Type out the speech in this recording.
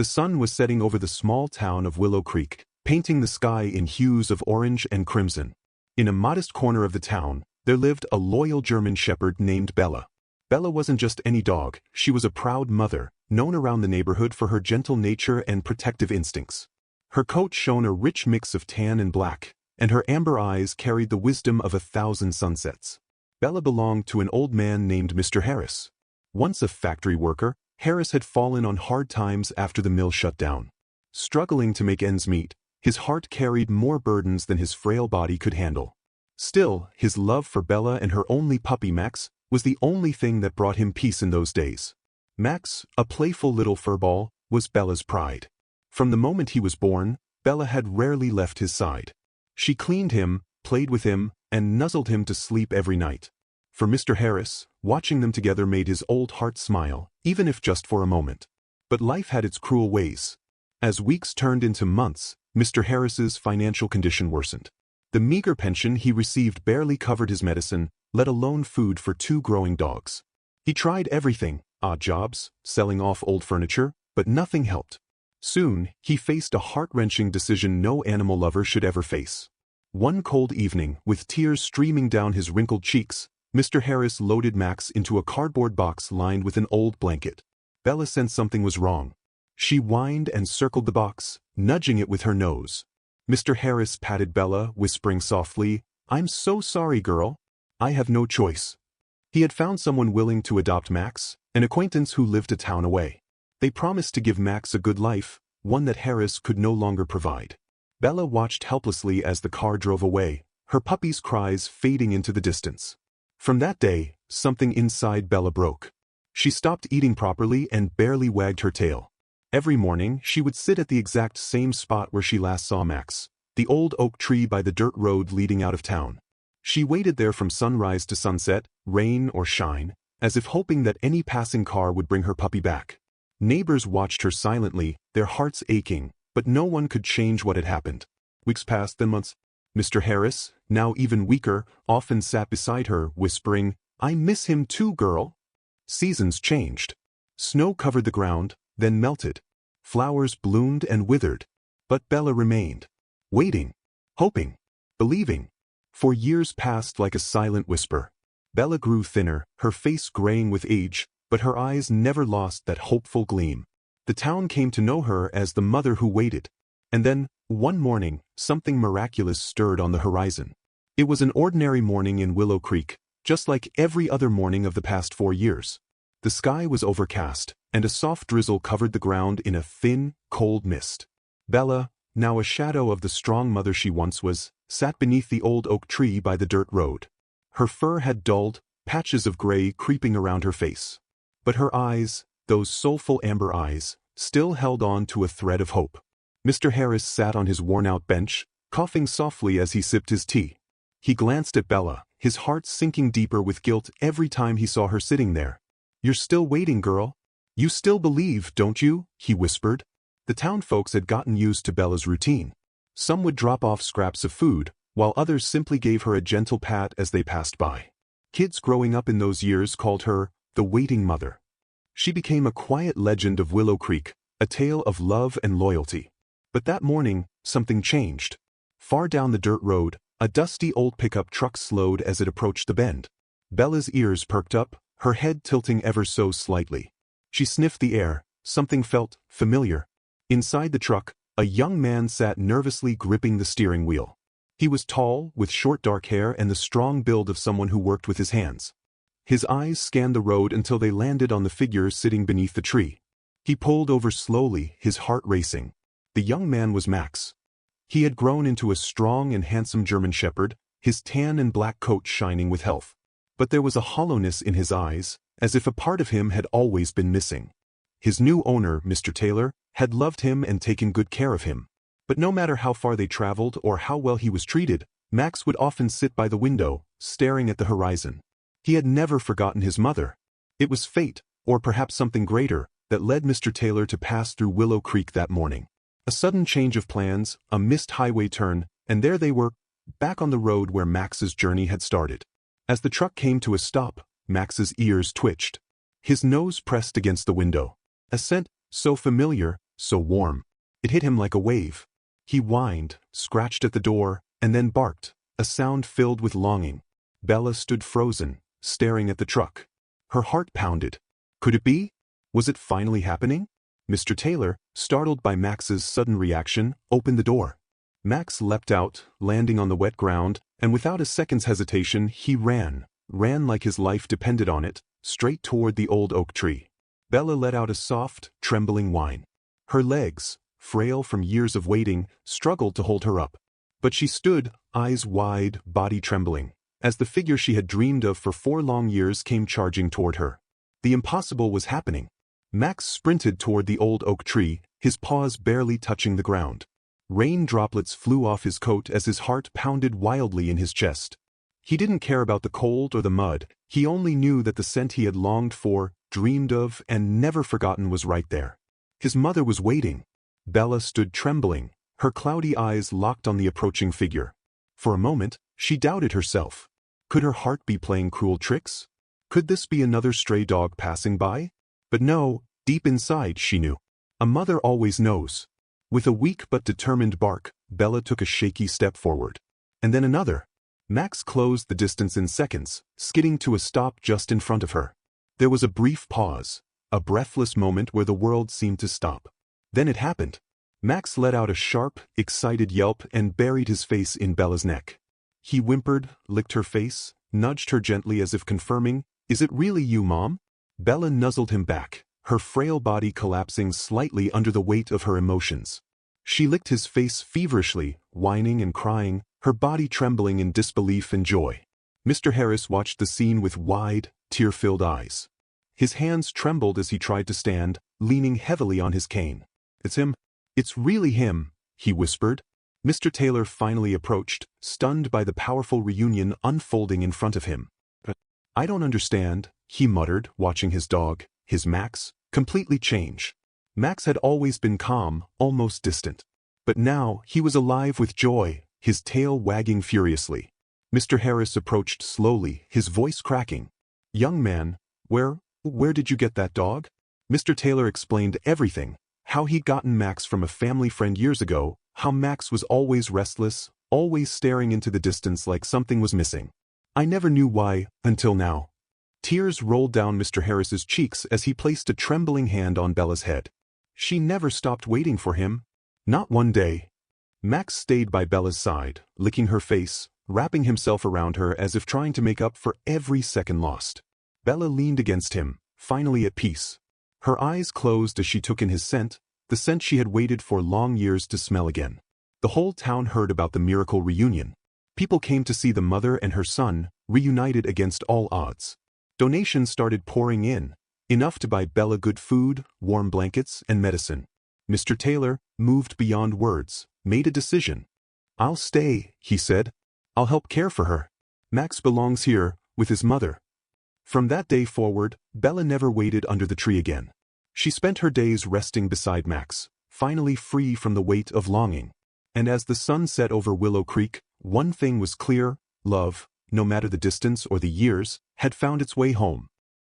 The sun was setting over the small town of Willow Creek, painting the sky in hues of orange and crimson. In a modest corner of the town, there lived a loyal German shepherd named Bella. Bella wasn't just any dog, she was a proud mother, known around the neighborhood for her gentle nature and protective instincts. Her coat shone a rich mix of tan and black, and her amber eyes carried the wisdom of 1,000 sunsets. Bella belonged to an old man named Mr. Harris. Once a factory worker, Harris had fallen on hard times after the mill shut down. Struggling to make ends meet, his heart carried more burdens than his frail body could handle. Still, his love for Bella and her only puppy Max was the only thing that brought him peace in those days. Max, a playful little furball, was Bella's pride. From the moment he was born, Bella had rarely left his side. She cleaned him, played with him, and nuzzled him to sleep every night. For Mr. Harris, watching them together made his old heart smile, even if just for a moment. But life had its cruel ways. As weeks turned into months, Mr. Harris's financial condition worsened. The meager pension he received barely covered his medicine, let alone food for 2 growing dogs. He tried everything, odd jobs, selling off old furniture, but nothing helped. Soon, he faced a heart-wrenching decision no animal lover should ever face. One cold evening, with tears streaming down his wrinkled cheeks, Mr. Harris loaded Max into a cardboard box lined with an old blanket. Bella sensed something was wrong. She whined and circled the box, nudging it with her nose. Mr. Harris patted Bella, whispering softly, "I'm so sorry, girl. I have no choice." He had found someone willing to adopt Max, an acquaintance who lived a town away. They promised to give Max a good life, one that Harris could no longer provide. Bella watched helplessly as the car drove away, her puppy's cries fading into the distance. From that day, something inside Bella broke. She stopped eating properly and barely wagged her tail. Every morning, she would sit at the exact same spot where she last saw Max, the old oak tree by the dirt road leading out of town. She waited there from sunrise to sunset, rain or shine, as if hoping that any passing car would bring her puppy back. Neighbors watched her silently, their hearts aching, but no one could change what had happened. Weeks passed, then months. Mr. Harris, now even weaker, often sat beside her, whispering, "I miss him too, girl." Seasons changed. Snow covered the ground, then melted. Flowers bloomed and withered. But Bella remained. Waiting. Hoping. Believing. For years passed like a silent whisper. Bella grew thinner, her face graying with age, but her eyes never lost that hopeful gleam. The town came to know her as the mother who waited. And then, one morning, something miraculous stirred on the horizon. It was an ordinary morning in Willow Creek, just like every other morning of the past 4 years. The sky was overcast, and a soft drizzle covered the ground in a thin, cold mist. Bella, now a shadow of the strong mother she once was, sat beneath the old oak tree by the dirt road. Her fur had dulled, patches of gray creeping around her face. But her eyes, those soulful amber eyes, still held on to a thread of hope. Mr. Harris sat on his worn-out bench, coughing softly as he sipped his tea. He glanced at Bella, his heart sinking deeper with guilt every time he saw her sitting there. "You're still waiting, girl. You still believe, don't you?" he whispered. The town folks had gotten used to Bella's routine. Some would drop off scraps of food, while others simply gave her a gentle pat as they passed by. Kids growing up in those years called her the waiting mother. She became a quiet legend of Willow Creek, a tale of love and loyalty. But that morning, something changed. Far down the dirt road, a dusty old pickup truck slowed as it approached the bend. Bella's ears perked up, her head tilting ever so slightly. She sniffed the air, something felt familiar. Inside the truck, a young man sat nervously gripping the steering wheel. He was tall, with short dark hair and the strong build of someone who worked with his hands. His eyes scanned the road until they landed on the figure sitting beneath the tree. He pulled over slowly, his heart racing. The young man was Max. He had grown into a strong and handsome German shepherd, his tan and black coat shining with health. But there was a hollowness in his eyes, as if a part of him had always been missing. His new owner, Mr. Taylor, had loved him and taken good care of him. But no matter how far they traveled or how well he was treated, Max would often sit by the window, staring at the horizon. He had never forgotten his mother. It was fate, or perhaps something greater, that led Mr. Taylor to pass through Willow Creek that morning. A sudden change of plans, a missed highway turn, and there they were, back on the road where Max's journey had started. As the truck came to a stop, Max's ears twitched. His nose pressed against the window. A scent, so familiar, so warm. It hit him like a wave. He whined, scratched at the door, and then barked, a sound filled with longing. Bella stood frozen, staring at the truck. Her heart pounded. Could it be? Was it finally happening? Mr. Taylor, startled by Max's sudden reaction, opened the door. Max leapt out, landing on the wet ground, and without a second's hesitation he ran like his life depended on it, straight toward the old oak tree. Bella let out a soft, trembling whine. Her legs, frail from years of waiting, struggled to hold her up. But she stood, eyes wide, body trembling, as the figure she had dreamed of for 4 long years came charging toward her. The impossible was happening. Max sprinted toward the old oak tree, his paws barely touching the ground. Rain droplets flew off his coat as his heart pounded wildly in his chest. He didn't care about the cold or the mud, he only knew that the scent he had longed for, dreamed of, and never forgotten was right there. His mother was waiting. Bella stood trembling, her cloudy eyes locked on the approaching figure. For a moment, she doubted herself. Could her heart be playing cruel tricks? Could this be another stray dog passing by? But no, deep inside she knew. A mother always knows. With a weak but determined bark, Bella took a shaky step forward. And then another. Max closed the distance in seconds, skidding to a stop just in front of her. There was a brief pause, a breathless moment where the world seemed to stop. Then it happened. Max let out a sharp, excited yelp and buried his face in Bella's neck. He whimpered, licked her face, nudged her gently as if confirming, "Is it really you, Mom?" Bella nuzzled him back, her frail body collapsing slightly under the weight of her emotions. She licked his face feverishly, whining and crying, her body trembling in disbelief and joy. Mr. Harris watched the scene with wide, tear-filled eyes. His hands trembled as he tried to stand, leaning heavily on his cane. "It's him. It's really him," he whispered. Mr. Taylor finally approached, stunned by the powerful reunion unfolding in front of him. "I don't understand," he muttered, watching his dog, his Max, completely change. Max had always been calm, almost distant. But now he was alive with joy, his tail wagging furiously. Mr. Harris approached slowly, his voice cracking. "Young man, where did you get that dog?" Mr. Taylor explained everything, how he'd gotten Max from a family friend years ago, how Max was always restless, always staring into the distance like something was missing. "I never knew why, until now." Tears rolled down Mr. Harris's cheeks as he placed a trembling hand on Bella's head. She never stopped waiting for him. Not one day. Max stayed by Bella's side, licking her face, wrapping himself around her as if trying to make up for every second lost. Bella leaned against him, finally at peace. Her eyes closed as she took in his scent, the scent she had waited for long years to smell again. The whole town heard about the miracle reunion. People came to see the mother and her son, reunited against all odds. Donations started pouring in, enough to buy Bella good food, warm blankets, and medicine. Mr. Taylor, moved beyond words, made a decision. "I'll stay," he said. "I'll help care for her. Max belongs here, with his mother." From that day forward, Bella never waited under the tree again. She spent her days resting beside Max, finally free from the weight of longing. And as the sun set over Willow Creek, one thing was clear: love, no matter the distance or the years, had found its way home.